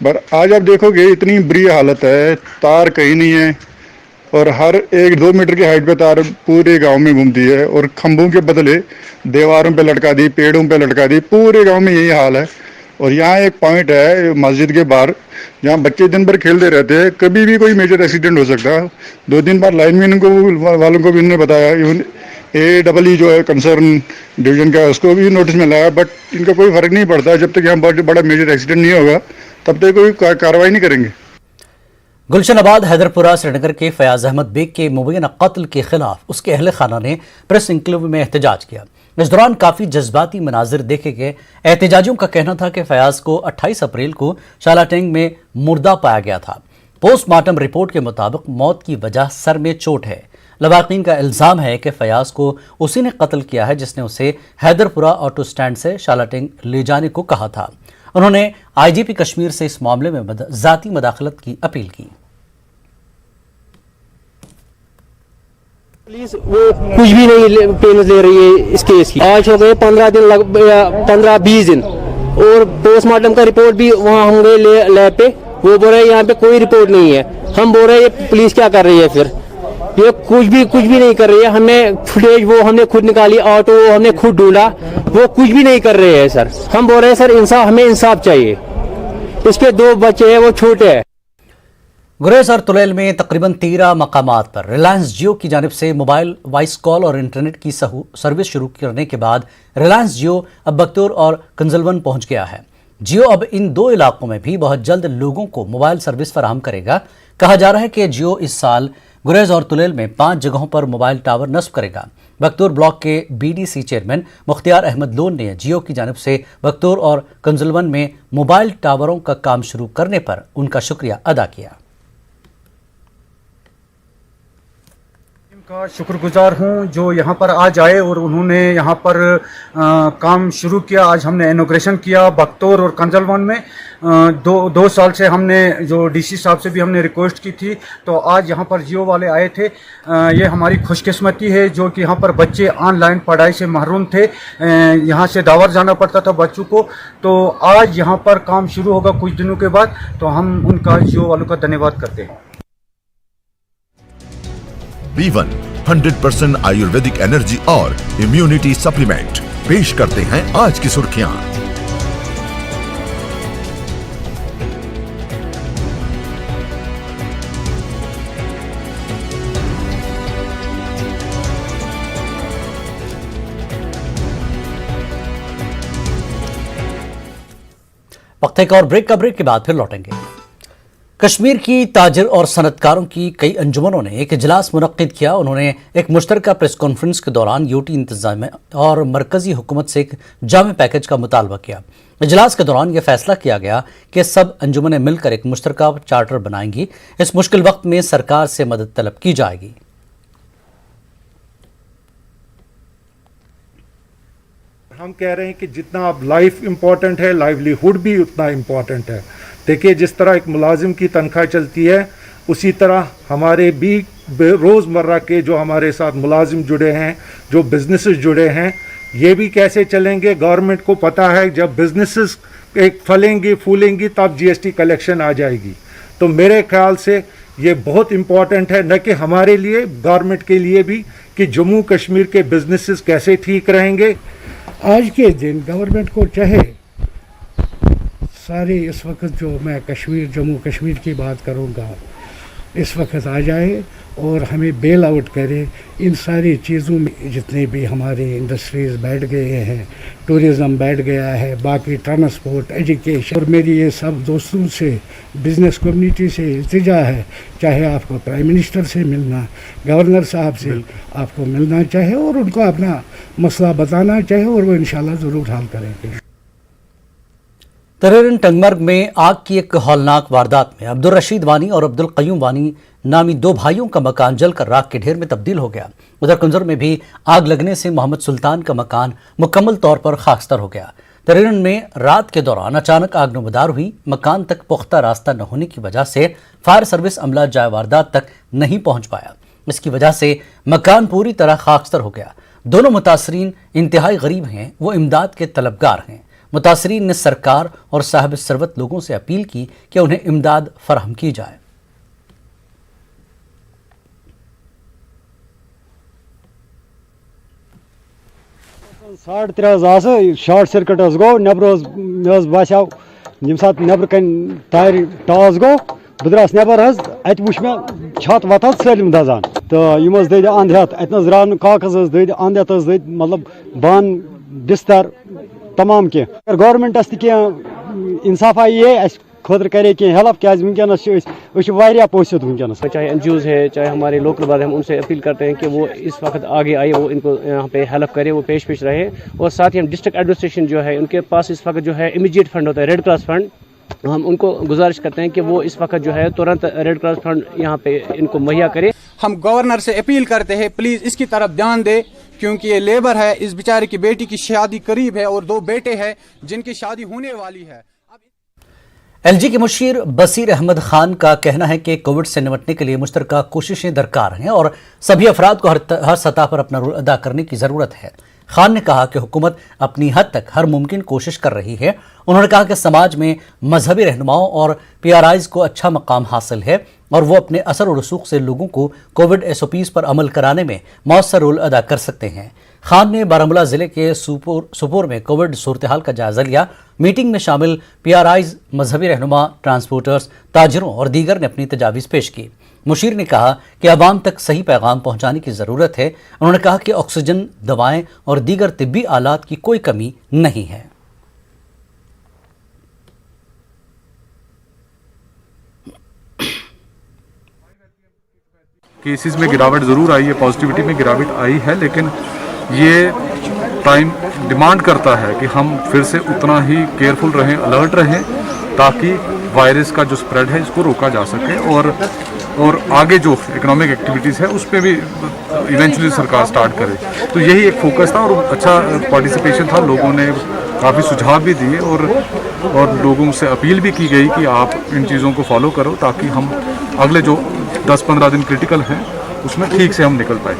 पर आज आप देखोगे इतनी बुरी हालत है, तार कहीं नहीं है और हर 1-2 मीटर की हाइट पे तार पूरे गांव में घूमती है और खंभों के बदले दीवारों पे लटका दी, पेड़ों पे लटका दी। पूरे गांव में यही हाल है। और यहाँ एक पॉइंट है मस्जिद के बाहर जहाँ बच्चे दिन भर खेलते रहते हैं, कभी भी कोई मेजर एक्सीडेंट हो सकता है। 2-3 बार लाइनमैन को वालों को भी उन्होंने बताया, इवन AEE जो है कंसर्न डिवीजन का, उसको भी नोटिस में लाया, बट इनका कोई फर्क नहीं पड़ता। जब तक यहाँ बड़ा मेजर एक्सीडेंट नहीं होगा तब तक कोई कार्रवाई नहीं करेंगे। गुलशनाबाद हैदरपुरा श्रीनगर के फयाज अहमद बेग के मुबैना कत्ल के खिलाफ उसके अहल खाना ने प्रेस इंक्लेव में एहतजाज किया। इस दौरान काफी जज्बाती मनाजिर देखे गए। एहतजाजियों का कहना था कि फयाज को 28 अप्रैल को शालाटेंग में मुर्दा पाया गया था। पोस्टमार्टम रिपोर्ट के मुताबिक मौत की वजह सर में चोट है। लवाकिन का इल्जाम है कि फयाज को उसी ने कत्ल किया है जिसने उसे हैदरपुरा ऑटो स्टैंड से शालाटेंग ले जाने को कहा था। उन्होंने IGP कश्मीर से इस मामले में जाती मदाखलत की अपील की। पुलिस वो कुछ भी नहीं पेमेंट ले रही है इस केस की। आज हो गए 15 दिन 15-20 दिन और पोस्टमार्टम का रिपोर्ट भी वहाँ होंगे लैब पे, वो बोल रहे हैं यहाँ पे कोई रिपोर्ट नहीं है। हम बोल रहे हैं ये पुलिस क्या कर रही है, फिर ये कुछ भी नहीं कर रही है। हमें फुटेज वो हमने खुद निकाली, ऑटो हमने खुद ढूंढा, वो कुछ भी नहीं कर रहे हैं सर। हम बोल रहे हैं सर इंसाफ, हमें इंसाफ चाहिए। इसके 2 बच्चे हैं, वो छोटे हैं। गुरेज और तुलेल में तकरीबन 13 मकामात पर रिलायंस जियो की जानिब से मोबाइल वॉइस कॉल और इंटरनेट की सर्विस शुरू करने के बाद रिलायंस जियो अब बख्तौर और कंजलवन पहुंच गया है। जियो अब इन दो इलाकों में भी बहुत जल्द लोगों को मोबाइल सर्विस फराहम करेगा। कहा जा रहा है कि जियो इस साल गुरेज और तुलेल में 5 जगहों पर मोबाइल टावर नस्ब करेगा। बख्तौर ब्लॉक के BDC chairman Mukhtiar Ahmad loan ने जियो की जानिब से बख्तौर और कंजलवन में मोबाइल टावरों का काम शुरू करने पर उनका शुक्रिया अदा किया। का शुक्रगुजार हूं जो यहाँ पर आज आए और उन्होंने यहाँ पर काम शुरू किया। आज हमने इनॉग्रेशन किया बख्तौर और कंजलवन में। दो साल से हमने जो DC साहब से भी हमने रिक्वेस्ट की थी, तो आज यहाँ पर जियो वाले आए थे। ये हमारी खुशकिस्मती है जो कि यहाँ पर बच्चे ऑनलाइन पढ़ाई से महरूम थे, यहाँ से दावर जाना पड़ता था बच्चों को। तो आज यहाँ पर काम शुरू होगा कुछ दिनों के बाद, तो हम उनका जियो वालों का धन्यवाद करते हैं। B1 100% आयुर्वेदिक एनर्जी और इम्यूनिटी सप्लीमेंट पेश करते हैं आज की सुर्खियां। वक्त एक और ब्रेक के बाद फिर लौटेंगे। कश्मीर की ताजिर और सनतकारों की कई अंजुमनों ने एक इजलास मुनक्किद किया। उन्होंने एक मुश्तरका प्रेस कॉन्फ्रेंस के दौरान यूटी इंतजामिया और मरकजी हुकूमत से एक जामे पैकेज का मुतालबा किया। इजलास के दौरान यह फैसला किया गया कि सब अंजुमनें मिलकर एक मुश्तरका चार्टर बनाएंगी। इस मुश्किल वक्त में सरकार से मदद तलब की जाएगी। हम कह रहे हैं कि जितना अब लाइफ इम्पॉर्टेंट है, लाइवलीहुड भी उतना इम्पॉर्टेंट है। देखिए, जिस तरह एक मुलाजिम की तनख्वाह चलती है, उसी तरह हमारे भी रोज़मर्रा के जो हमारे साथ मुलाजिम जुड़े हैं, जो बिजनेसेस जुड़े हैं, ये भी कैसे चलेंगे। गवर्नमेंट को पता है जब बिजनेसेस एक फलेंगी फूलेंगी तब GST कलेक्शन आ जाएगी। तो मेरे ख्याल से ये बहुत इम्पॉर्टेंट है, न कि हमारे लिए, गवर्नमेंट के लिए भी, कि जम्मू कश्मीर के बिजनेसेस कैसे ठीक रहेंगे। आज के दिन गवर्नमेंट को चाहे सारे इस वक्त जो मैं जम्मू कश्मीर की बात करूंगा, इस वक्त आ जाए और हमें बेल आउट करे। इन सारी चीज़ों में जितने भी हमारे इंडस्ट्रीज़ बैठ गए हैं, टूरिज़म बैठ गया है, बाकी ट्रांसपोर्ट, एजुकेशन, और मेरी ये सब दोस्तों से, बिज़नेस कम्युनिटी से इल्तिजा है, चाहे आपको प्राइम मिनिस्टर से मिलना, गवर्नर साहब से आपको मिलना चाहे और उनको अपना मसला बताना चाहे, और वो इंशाल्लाह ज़रूर हल करेंगे। तरेरन टंगमर्ग में आग की एक हौलनाक वारदात में अब्दुल रशीद वानी और अब्दुल कयूम वानी नामी 2 भाइयों का मकान जलकर राख के ढेर में तब्दील हो गया। उधर कुंजर में भी आग लगने से मोहम्मद सुल्तान का मकान मुकम्मल तौर पर खाकस्तर हो गया। तरेरन में रात के दौरान अचानक आग नमदार हुई। मकान तक पुख्ता रास्ता न होने की वजह से फायर सर्विस अमला जाए वारदात तक नहीं पहुंच पाया। इसकी वजह से मकान पूरी तरह खाकस्तर हो गया। दोनों मुतासरीन इंतहाई गरीब हैं, वो इमदाद के तलबगार हैं। मुतासरीन ने सरकार और साहिब सरवत लोगों से अपील की कि उन्हें इमदाद फराहम की जाए। साढ़े 3 शॉर्ट सर्किट गो नबर मे बासा ये सात नबर कन तार टास गो बह द्रास नबर अत वुच मे छत वत सलम दजान तो यम दद अंध हेत अत द्राव कागज दद अंध हेत दद मतलब बान बिस्तर तमाम कह अगर गवर्नमेंटस इंसाफ आए खुद करे कि हेल्प क्या वनस पोसित वनस चाहे NGOs है, चाहे हमारे लोकल वाले, हम उनसे अपील करते हैं कि वो इस वक्त आगे आए, वो इनको यहाँ पे हेल्प करे, वो पेश रहे। और साथ ही हम डिस्ट्रिक्ट एडमिनिस्ट्रेशन जो है उनके पास इस वक्त जो है इमीडिएट फंड होता है, रेड क्रॉस फंड, हम उनको गुजारिश करते हैं कि वो इस वक्त जो है तुरंत रेड क्रॉस फंड यहाँ पे इनको मुहैया करे। हम गवर्नर से अपील करते हैं प्लीज़ इसकी तरफ ध्यान दे, क्योंकि ये लेबर है, इस बेचारे की बेटी की शादी करीब है और 2 बेटे हैं जिनकी शादी होने वाली है। LG के मुशीर बसीर अहमद खान का कहना है कि कोविड से निपटने के लिए मुश्तरका कोशिशें दरकार हैं और सभी अफराद को हर सतह पर अपना रोल अदा करने की ज़रूरत है। खान ने कहा कि हुकूमत अपनी हद तक हर मुमकिन कोशिश कर रही है। उन्होंने कहा कि समाज में मजहबी रहनुमाओं और PRIs को अच्छा मकाम हासिल है और वो अपने असर और रसूख से लोगों को कोविड SOPs पर अमल कराने में मौसर रोल अदा कर सकते हैं। खान ने बारामूला जिले के सुपोर में कोविड सूरत-ए-हाल का जायजा लिया। मीटिंग में शामिल PRIs, मजहबी रहनुमा, ट्रांसपोर्टर्स, ताजिरों और दीगर ने अपनी तजावीज़ पेश की। मुशीर ने कहा कि आवाम तक सही पैगाम पहुंचाने की ज़रूरत है। उन्होंने कहा कि ऑक्सीजन, दवाएं और दीगर तिब्बी आलात की कोई कमी नहीं है। केसेस में गिरावट ज़रूर आई है, पॉजिटिविटी में गिरावट आई है, लेकिन ये टाइम डिमांड करता है कि हम फिर से उतना ही केयरफुल रहें, अलर्ट रहें, ताकि वायरस का जो स्प्रेड है इसको रोका जा सके और आगे जो इकोनॉमिक एक्टिविटीज़ है उस पर भी इवेंचुअली सरकार स्टार्ट करे। तो यही एक फोकस था और अच्छा पार्टिसिपेशन था। लोगों ने काफ़ी सुझाव भी दिए और लोगों से अपील भी की गई कि आप इन चीज़ों को फॉलो करो, ताकि हम अगले जो 10-15 दिन क्रिटिकल हैं उसमें ठीक से हम निकल पाए।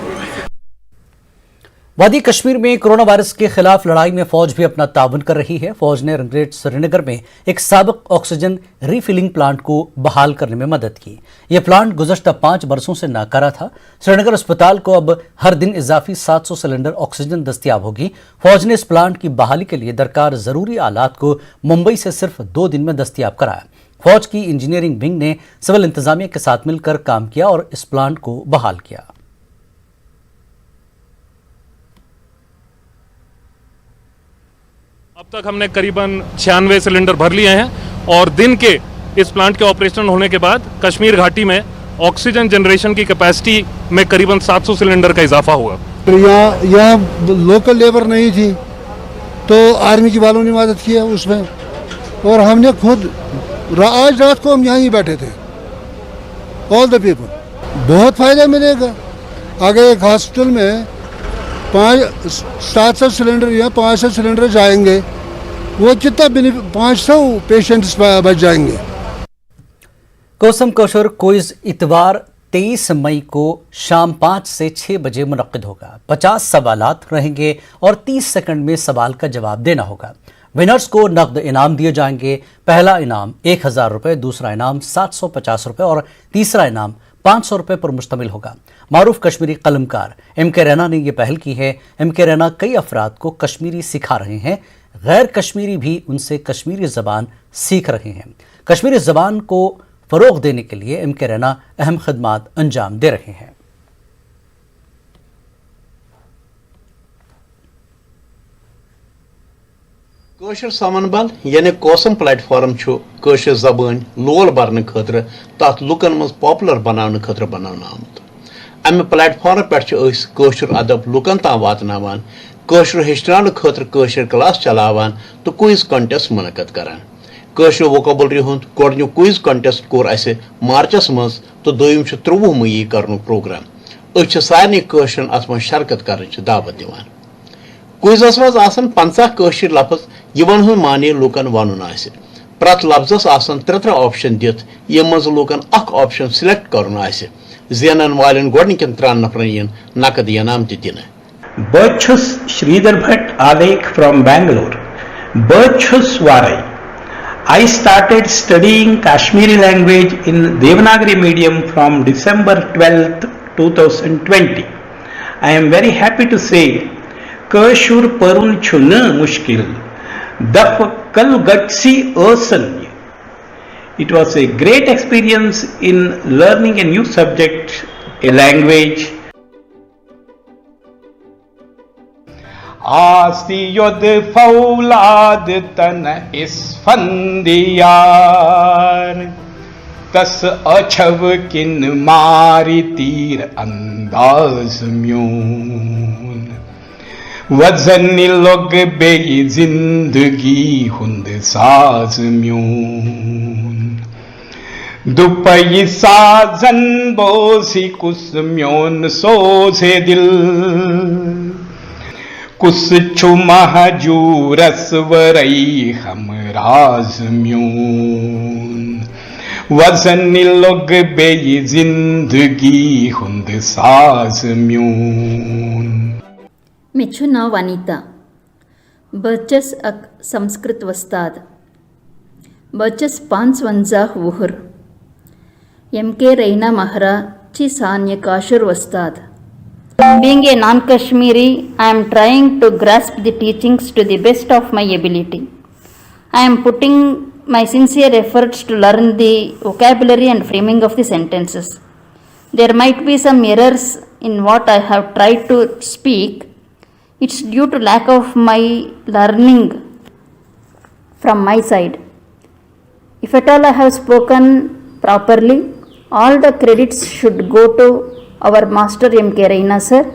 वादी कश्मीर में कोरोना वायरस के खिलाफ लड़ाई में फौज भी अपना ताउन कर रही है। फौज ने रंगरेज श्रीनगर में एक साबिक ऑक्सीजन रीफिलिंग प्लांट को बहाल करने में मदद की। यह प्लांट गुज़श्ता 5 बरसों से नाकारा था। श्रीनगर अस्पताल को अब हर दिन इजाफी 700 सिलेंडर ऑक्सीजन दस्तियाब होगी। फौज ने इस प्लांट की बहाली के लिए दरकार जरूरी आलात को मुंबई से सिर्फ 2 दिन में दस्तियाब कराया। फौज की इंजीनियरिंग विंग ने सिविल इंतजामिया के साथ मिलकर काम किया और इस प्लांट को बहाल किया। अब तक हमने करीबन 96 सिलेंडर भर लिए हैं और दिन के इस प्लांट के ऑपरेशन होने के बाद कश्मीर घाटी में ऑक्सीजन जनरेशन की कैपेसिटी में करीबन 700 सिलेंडर का इजाफा हुआ। तो यहाँ लोकल लेबर नहीं थी तो आर्मी की वालों ने मदद किया उसमें, और हमने खुद आज रात को हम यहाँ ही बैठे थे, ऑल द पीपल। बहुत फ़ायदा मिलेगा। अगर एक हॉस्पिटल में 700 सिलेंडर या 500 सिलेंडर जाएंगे, वो कितना 500 पेशेंट्स बच जाएंगे। कोसम कौशर क्विज इतवार 23 मई को शाम 5 से 6 बजे मुनक्किद होगा। 50 सवालात रहेंगे और 30 सेकंड में सवाल का जवाब देना होगा। विनर्स को नकद इनाम दिए जाएंगे। पहला इनाम 1000 रुपये, दूसरा इनाम 750 रुपये और तीसरा इनाम 500 रुपये पर मुश्तमिल होगा। मारूफ कश्मीरी कलमकार MK रैना ने यह पहल की है। MK रैना कई अफराद को कश्मीरी सिखा रहे हैं। गैर कश्मीरी भी उनसे कश्मीरी ज़बान सीख रहे हैं। कश्मीरी ज़बान को फ़रोग़ देने के लिए MK रैना अहम खदमात अंजाम दे रहे हैं। कोशर समनबल यानी कोसम प्लेटफॉर्म कोशर जबान लोल भरने खतर तथ लुकन मज पॉपुलर बनाने खतर बनाना आमुत। अमे प्लेटफॉर्म पे कोशर अदब लुकन ताम वातनावान, कोशर हेचनाने खतर कोशर क्लास चलावान तो क्विज कंटेस्ट मुनक़द करान। कोशर वोकैबुलरी हुंद गोडन्युक क्विज कंटेस्ट कोर असे मार्चस मज तो दोयम 23 मई करनु प्रोग्राम। अछ सारनी कोशरन अत मज शिरकत करने दावत दिवान। क्विजस मज आसन 50 कोशर लफ्ज यमन हुंद माने लुकन वनुन आसे। प्रत लफ्जस आसन 3 ऑप्शन दित यम मज लुकन अख ऑप्शन सिलेक्ट करन आसे। जेनन वालन गोडनिकन 3 नफरन यन नकद इनाम ते दिन। बछुस श्रीधर भट्ट आलेख from Bangalore। बछुस Varai. I started studying Kashmiri language in Devanagari medium from December 12th, 2020. I am very happy to say Kashur Parun Chuna Mushkil Daf Kal Gatsi Osan. It was a great experience in learning a new subject, a language. आस्ती युद फौलाद तन इसफंदियार तस अछव किन मारी तीर अंदाज म्यून वजन लोग बेई जिंदगी हुंद साज म्यून दुपई साजन बोसी कुस म्यून सोझे दिल कुस महजूरस वरई हमराज म्यून वजन लोग बेई जिंदगी हुंद साज म्यून। मेछु नाव अनीता। बचस अक संस्कृत वस्ताद। बचस 55 वुहर। MK रैना महरा ची सान्य काशुर वस्ताद। Being a non-Kashmiri, I am trying to grasp the teachings to the best of my ability. I am putting my sincere efforts to learn the vocabulary and framing of the sentences. There might be some errors in what I have tried to speak. It's due to lack of my learning from my side. If at all I have spoken properly, all the credits should go to our master M.K. Raina sir.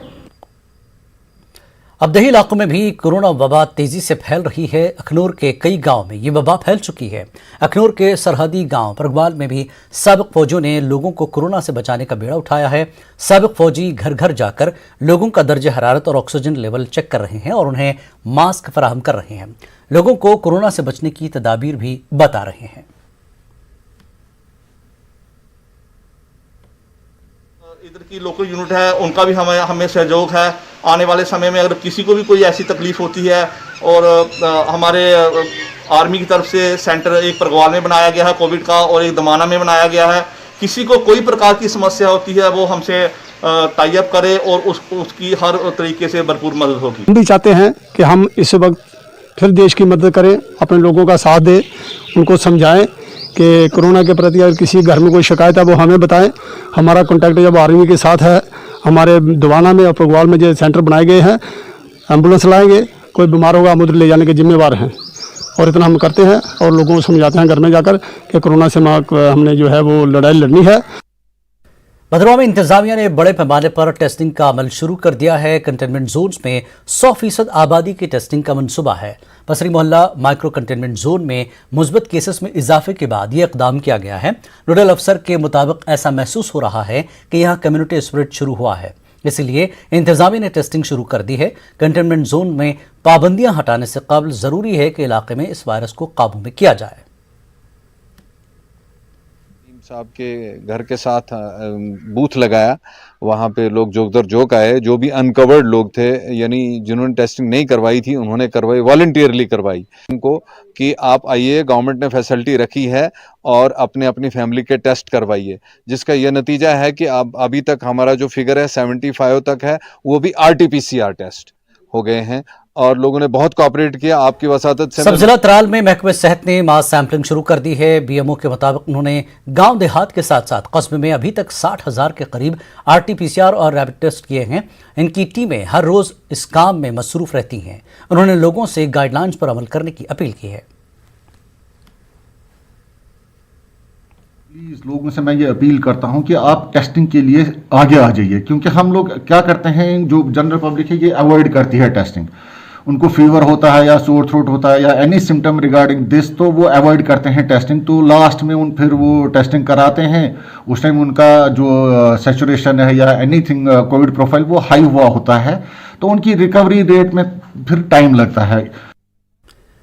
अब दही इलाकों में भी corona वबा तेजी से फैल रही है। अखनूर के कई गांव में ये वबा फैल चुकी है। अखनूर के सरहदी गांव परगवाल में भी साबिक फौजियों ने लोगों को कोरोना से बचाने का बेड़ा उठाया है। साबिक फौजी घर घर जाकर लोगों का दर्जे हरारत और ऑक्सीजन लेवल चेक कर रहे हैं और उन्हें मास्क फराहम कर रहे हैं। लोगों को कोरोना से बचने की तदाबीर भी बता रहे हैं। इधर की लोकल यूनिट है, उनका भी हमें सहयोग है। आने वाले समय में अगर किसी को भी कोई ऐसी तकलीफ होती है और हमारे आर्मी की तरफ से सेंटर एक परगवाल में बनाया गया है कोविड का और एक दमाना में बनाया गया है। किसी को कोई प्रकार की समस्या होती है वो हमसे टाई अप करे और उसकी हर तरीके से भरपूर मदद होगी। हम भी चाहते हैं कि हम इस वक्त फिर देश की मदद करें, अपने लोगों का साथ दें, उनको समझाएं कि कोरोना के प्रति अगर किसी घर में कोई शिकायत है वो हमें बताएं। हमारा कॉन्टैक्ट जब आर्मी के साथ है, हमारे दवाना में और परगवाल में जो सेंटर बनाए गए हैं, एम्बुलेंस लाएंगे, कोई बीमार होगा हम उधर ले जाने के जिम्मेवार हैं। और इतना हम करते हैं और लोगों को समझाते हैं घर में जाकर कि कोरोना से हमने जो है वो लड़ाई लड़नी है। भद्रवाह में इंतजामिया ने बड़े पैमाने पर टेस्टिंग का अमल शुरू कर दिया है। कंटेनमेंट जोन्स में 100% आबादी की टेस्टिंग का मंसूबा है। पसरी मोहल्ला माइक्रो कंटेनमेंट जोन में मुस्बत केसेस में इजाफे के बाद ये इकदाम किया गया है। नोडल अफसर के मुताबिक ऐसा महसूस हो रहा है कि यहाँ कम्युनिटी स्प्रेड शुरू हुआ है, इसलिए इंतजामिया ने टेस्टिंग शुरू कर दी है। कंटेनमेंट जोन में पाबंदियां हटाने से कबल जरूरी है कि इलाके में इस वायरस को काबू में किया जाए। साहब के घर के साथ बूथ लगाया, वहाँ पे लोग जोक दर जोक आए। जो भी अनकवर्ड लोग थे, यानी जिन्होंने टेस्टिंग नहीं करवाई थी, उन्होंने करवाई, वॉलंटियरली करवाई। उनको कि आप आइए, गवर्नमेंट ने फैसिलिटी रखी है और अपने अपनी फैमिली के टेस्ट करवाइए, जिसका यह नतीजा है कि अब अभी तक हमारा जो फिगर है 75 तक है, वो भी RT-PCR टेस्ट हो गए हैं और लोगों ने बहुत कोऑपरेट किया। आपकी वसातत से सब जिला त्राल में महकमे सेहत ने मास सैंपलिंग शुरू कर दी है। BMO के मुताबिक उन्होंने गांव देहात के साथ साथ कस्बे में अभी तक 60,000 के करीब RT-PCR और रैपिड टेस्ट किए हैं। इनकी टीमें हर रोज इस काम में मसरूफ रहती हैं। उन्होंने लोगों से गाइडलाइंस पर अमल करने की अपील की है। प्लीज़ लोगों से मैं ये अपील करता हूँ कि आप टेस्टिंग के लिए आगे आ जाइए, क्योंकि हम लोग क्या करते हैं, जो जनरल पब्लिक है ये अवॉइड करती है टेस्टिंग। उनको फीवर होता है या सोर थ्रोट होता है या एनी सिम्टम रिगार्डिंग दिस, तो वो अवॉइड करते हैं टेस्टिंग। तो लास्ट में फिर वो टेस्टिंग कराते हैं, उस टाइम उनका जो सैचुरेशन है या एनीथिंग कोविड प्रोफाइल वो हाई हुआ होता है, तो उनकी रिकवरी रेट में फिर टाइम लगता है।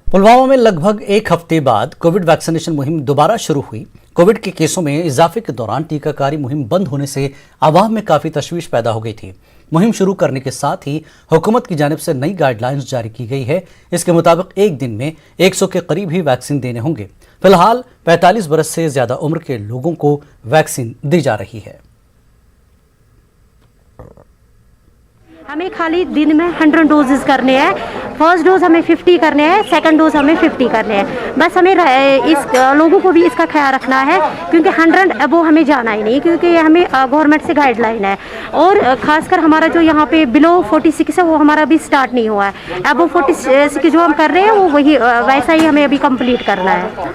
पुलवामा में लगभग एक हफ्ते बाद कोविड वैक्सीनेशन मुहिम दोबारा शुरू हुई। कोविड के केसों में इजाफे के दौरान टीकाकारी मुहिम बंद होने से आवाम में काफी तशवीश पैदा हो गई थी। मुहिम शुरू करने के साथ ही हुकूमत की जानिब से नई गाइडलाइंस जारी की गई है। इसके मुताबिक एक दिन में 100 के करीब ही वैक्सीन देने होंगे। फिलहाल 45 बरस से ज्यादा उम्र के लोगों को वैक्सीन दी जा रही है। हमें खाली दिन में 100 डोजेस करने हैं। फर्स्ट डोज हमें 50 करने हैं, सेकंड डोज हमें 50 करने हैं। बस हमें इस लोगों को भी इसका ख्याल रखना है, क्योंकि 100 अबो हमें जाना ही नहीं, क्योंकि हमें गवर्नमेंट से गाइडलाइन है। और खासकर हमारा जो यहाँ पे बिलो 46 है वो हमारा अभी स्टार्ट नहीं हुआ है। अबो 46 जो हम कर रहे हैं वो वही वैसा ही हमें अभी कंप्लीट करना है।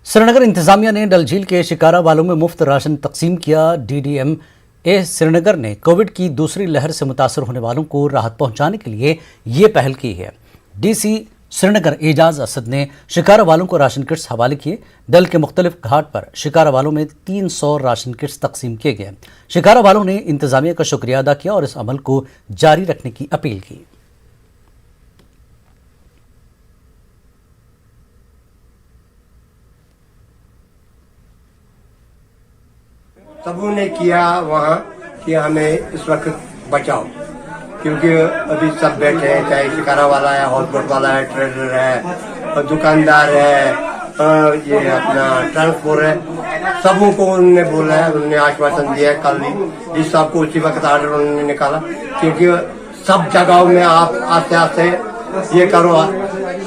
श्रीनगर इंतजामिया ने डल झील के शिकारा वालों में मुफ्त राशन तकसीम किया। DDM श्रीनगर ने कोविड की दूसरी लहर से मुतासर होने वालों को राहत पहुंचाने के लिए ये पहल की है। DC श्रीनगर एजाज असद ने शिकारा वालों को राशन किट्स हवाले किए। डल के मुख्तलिफ घाट पर शिकारा वालों में 300 राशन किट्स तकसीम किए गए। शिकारा वालों ने इंतजामिया का शुक्रिया अदा किया और इस अमल को जारी रखने की अपील की। सबों ने किया वहाँ कि हमें इस वक्त बचाओ, क्योंकि अभी सब बैठे हैं, चाहे शिकारा वाला है, हॉटबॉट वाला है, ट्रेडर है, दुकानदार है, ये अपना ट्रांसपोर्ट है, सबों को उन्होंने बोला है, उन्होंने आश्वासन दिया है कल ही, जिस साहब को उसी वक्त आर्डर उन्होंने निकाला, क्योंकि सब जगहों में आप आस्ते आस्ते ये करो,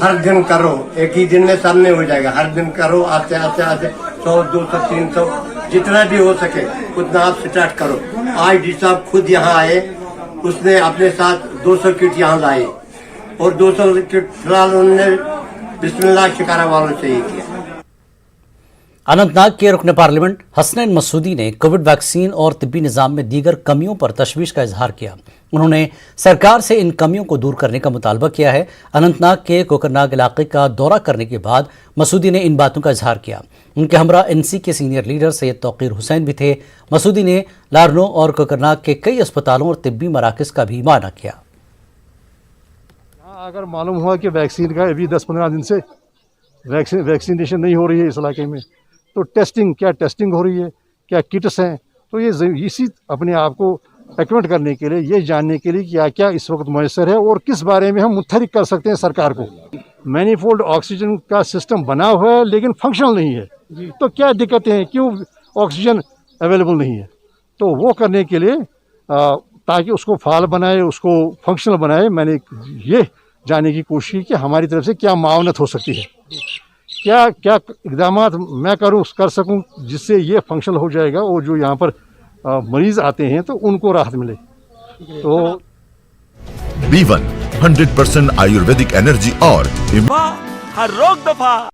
हर दिन करो, एक ही दिन में सब नहीं हो जाएगा, हर दिन करो, आस्ते आस्ते आस्ते 100, 200, 300 जितना भी हो सके उतना आप स्टार्ट करो। आज डी साहब खुद यहाँ आए, उसने अपने साथ 200 किट यहाँ लाए और 200 किट फिलहाल उन्होंने बिस्मिल्लाह शिकारा वालों से ही किया। अनंतनाग के रुकन पार्लियामेंट हसनैन मसूदी ने कोविड वैक्सीन और तिब्बी निज़ाम में दीगर कमियों पर तशवीश का इजहार किया। उन्होंने सरकार से इन कमियों को दूर करने का मुतालबा किया है। अनंतनाग के कोकरनाग इलाके का दौरा करने के बाद मसूदी ने इन बातों का इजहार किया। उनके हमरा एनसी के सीनियर लीडर सैयद तौकीर हुसैन भी थे। मसूदी ने लारनो और कोकरनाग के कई अस्पतालों और तिब्बी मराकज़ का भी मायना किया। अगर मालूम हुआ कि वैक्सीन का अभी 10-15 दिन से वैक्सीनेशन नहीं हो रही है इस इलाके में, तो क्या टेस्टिंग हो रही है, क्या किट्स हैं, तो ये इसी अपने आप को एक्टिवेट करने के लिए, ये जानने के लिए क्या क्या इस वक्त मैसर है और किस बारे में हम मुतहरिक कर सकते हैं सरकार को। मैनीफोल्ड ऑक्सीजन का सिस्टम बना हुआ है लेकिन फंक्शनल नहीं है, तो क्या दिक्कतें हैं, क्यों ऑक्सीजन अवेलेबल नहीं है, तो वो करने के लिए ताकि उसको फाल बनाए, उसको फंक्शनल बनाए, मैंने ये जानने की कोशिश की कि हमारी तरफ से क्या मावनत हो सकती है, क्या इकदाम मैं कर सकूं जिससे ये फंक्शनल हो जाएगा और जो यहाँ पर मरीज आते हैं तो उनको राहत मिले। तो B1 100% आयुर्वेदिक एनर्जी और हर रोग दफा।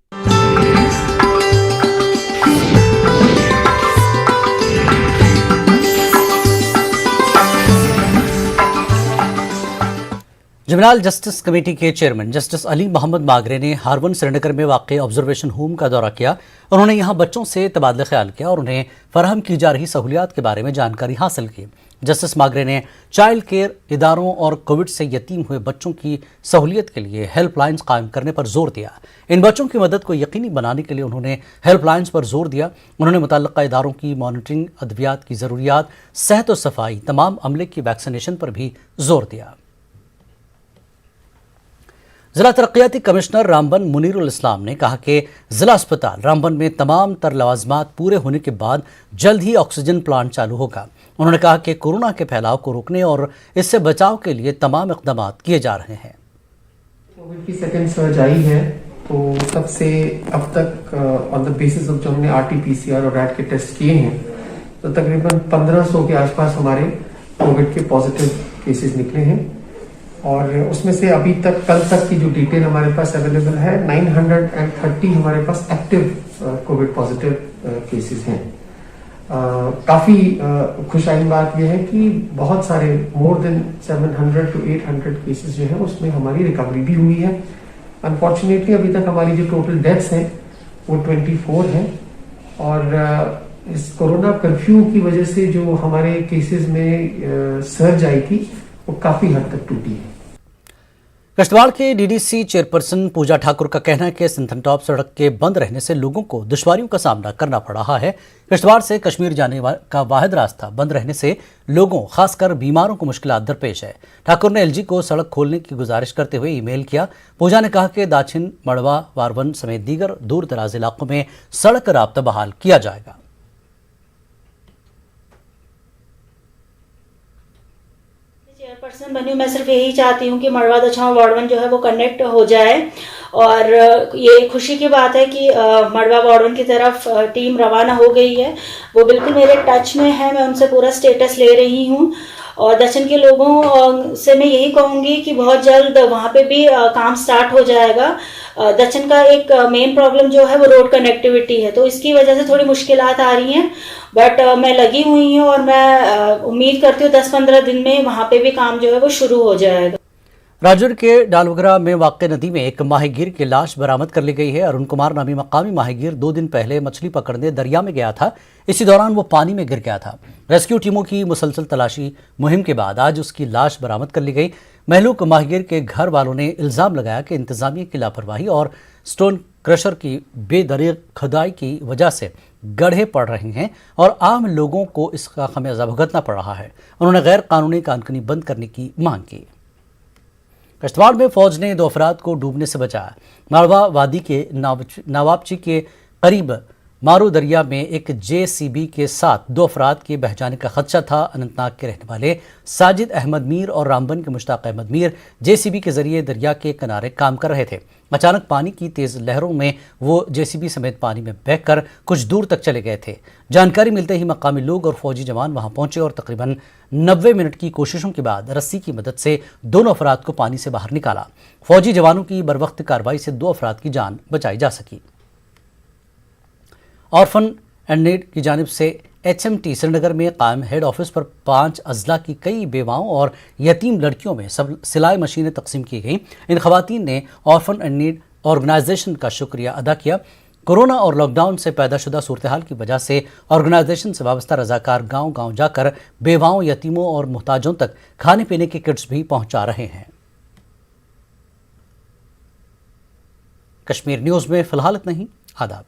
जुवेनाइल जस्टिस कमेटी के चेयरमैन जस्टिस अली मोहम्मद मागरे ने हारवन श्रीनगर में वाक़ ऑब्जर्वेशन होम का दौरा किया। उन्होंने यहां बच्चों से तबादला ख्याल किया और उन्हें फराहम की जा रही सहूलियात के बारे में जानकारी हासिल की। जस्टिस मागरे ने चाइल्ड केयर इदारों और कोविड से यतीम हुए बच्चों की सहूलियत के लिए हेल्पलाइंस कायम करने पर जोर दिया। इन बच्चों की मदद को यकीनी बनाने के लिए उन्होंने हेल्पलाइंस पर जोर दिया। उन्होंने मुतल्लिका इदारों की मॉनिटरिंग, अद्वियात की ज़रूरियात, सेहत और सफाई, तमाम अमले की वैक्सीनेशन पर भी जोर दिया। जिला तरक्याती कमिश्नर रामबन मुनीरुल इस्लाम ने कहा कि जिला अस्पताल रामबन में तमाम तर लवाजमात पूरे होने के बाद जल्द ही ऑक्सीजन प्लांट चालू होगा। उन्होंने कहा कि कोरोना के फैलाव को रोकने और इससे बचाव के लिए तमाम इक़दाम किए जा रहे हैं। कोविड की सेकेंड सर्ज आई है तो तब से अब तक ऑन द बेसिस ऑफ जो हमने RT-PCR और रैट के टेस्ट किए हैं तो तकरीबन 1500 के आसपास हमारे कोविड के पॉजिटिव केसेस निकले हैं और उसमें से अभी तक कल तक की जो डिटेल हमारे पास अवेलेबल है 930 हमारे पास एक्टिव कोविड पॉजिटिव केसेस हैं। काफ़ी खुशहाली बात यह है कि बहुत सारे मोर देन 700 to 800 केसेस जो है उसमें हमारी रिकवरी भी हुई है। अनफॉर्चुनेटली अभी तक हमारी जो टोटल डेथ्स हैं वो 24 हैं और इस कोरोना कर्फ्यू की वजह से जो हमारे केसेस में सर्ज आई थी वो काफ़ी हद तक टूटी है। किश्तवाड़ के DDC चेयरपर्सन पूजा ठाकुर का कहना है कि सिंथन टॉप सड़क के बंद रहने से लोगों को दुश्वारियों का सामना करना पड़ रहा है। किश्तवाड़ से कश्मीर जाने का वाहिद रास्ता बंद रहने से लोगों खासकर बीमारों को मुश्किलात दरपेश है। ठाकुर ने LG को सड़क खोलने की गुजारिश करते हुए ईमेल किया। पूजा ने कहा कि दाछिन, मड़वा, वारवन समेत दीगर दूर दराज इलाकों में सड़क राब्ता बहाल किया जाएगा। चेयरपर्सन बनी हूँ, मैं सिर्फ यही चाहती हूँ कि मड़वा, दछाव, वार्डवन जो है वो कनेक्ट हो जाए और ये खुशी की बात है कि मड़वा वार्डवन की तरफ टीम रवाना हो गई है। वो बिल्कुल मेरे टच में है, मैं उनसे पूरा स्टेटस ले रही हूँ और दक्षिण के लोगों से मैं यही कहूँगी कि बहुत जल्द वहाँ पे भी काम स्टार्ट हो जाएगा। दक्षिण का एक मेन प्रॉब्लम जो है वो रोड कनेक्टिविटी है, तो इसकी वजह से थोड़ी मुश्किलात आ रही हैं, बट मैं लगी हुई हूँ और मैं उम्मीद करती हूँ 10-15 दिन में वहाँ पे भी काम जो है वो शुरू हो जाएगा। राजौर के डालवगरा में वाक़े नदी में एक माहीगीर की लाश बरामद कर ली गई है। अरुण कुमार नामी मकामी माहीगीर 2 दिन पहले मछली पकड़ने दरिया में गया था। इसी दौरान वो पानी में गिर गया था। रेस्क्यू टीमों की मुसलसल तलाशी मुहिम के बाद आज उसकी लाश बरामद कर ली गई। महलूक माहीगीर के घर वालों ने इल्ज़ाम लगाया कि इंतजामिया की लापरवाही और स्टोन क्रशर की बेदरीग खुदाई की वजह से गड्ढे पड़ रहे हैं और आम लोगों को इसका खमियाजा भुगतना पड़ रहा है। उन्होंने गैर कानूनी कानूनी बंद करने की मांग की। किश्तवाड़ में फौज ने 2 अफराद को डूबने से बचाया। मालवा वादी के नवाबची के करीब मारू दरिया में एक JCB के साथ 2 अफराद के बह जाने का खदशा था। अनंतनाग के रहने वाले साजिद अहमद मीर और रामबन के मुश्ताक अहमद मीर JCB के जरिए दरिया के किनारे काम कर रहे थे। अचानक पानी की तेज लहरों में वो JCB समेत पानी में बहकर कुछ दूर तक चले गए थे। जानकारी मिलते ही मकामी लोग और फौजी जवान वहां पहुंचे और तकरीबन 90 मिनट की कोशिशों के बाद रस्सी की मदद से दोनों अफराद को पानी से बाहर निकाला। फौजी जवानों की बरवक्त कार्रवाई से 2 अफराद की जान बचाई जा सकी। ऑर्फन एंड नीड की जानिब से HMT श्रीनगर में कायम हेड ऑफिस पर 5 अजला की कई बेवाओं और यतीम लड़कियों में सब सिलाई मशीनें तकसीम की गई। इन खवातीन ने ऑर्फन एंड नीड ऑर्गेनाइजेशन का शुक्रिया अदा किया। कोरोना और लॉकडाउन से पैदाशुदा सूरत हाल की वजह से ऑर्गेनाइजेशन से वाबस्ता रजाकार गांव-गांव जाकर बेवाओं, यतीमों और मुहताजों तक खाने पीने के किट्स भी पहुंचा रहे हैं। कश्मीर न्यूज़ में फिलहाल इतना ही। आदाब।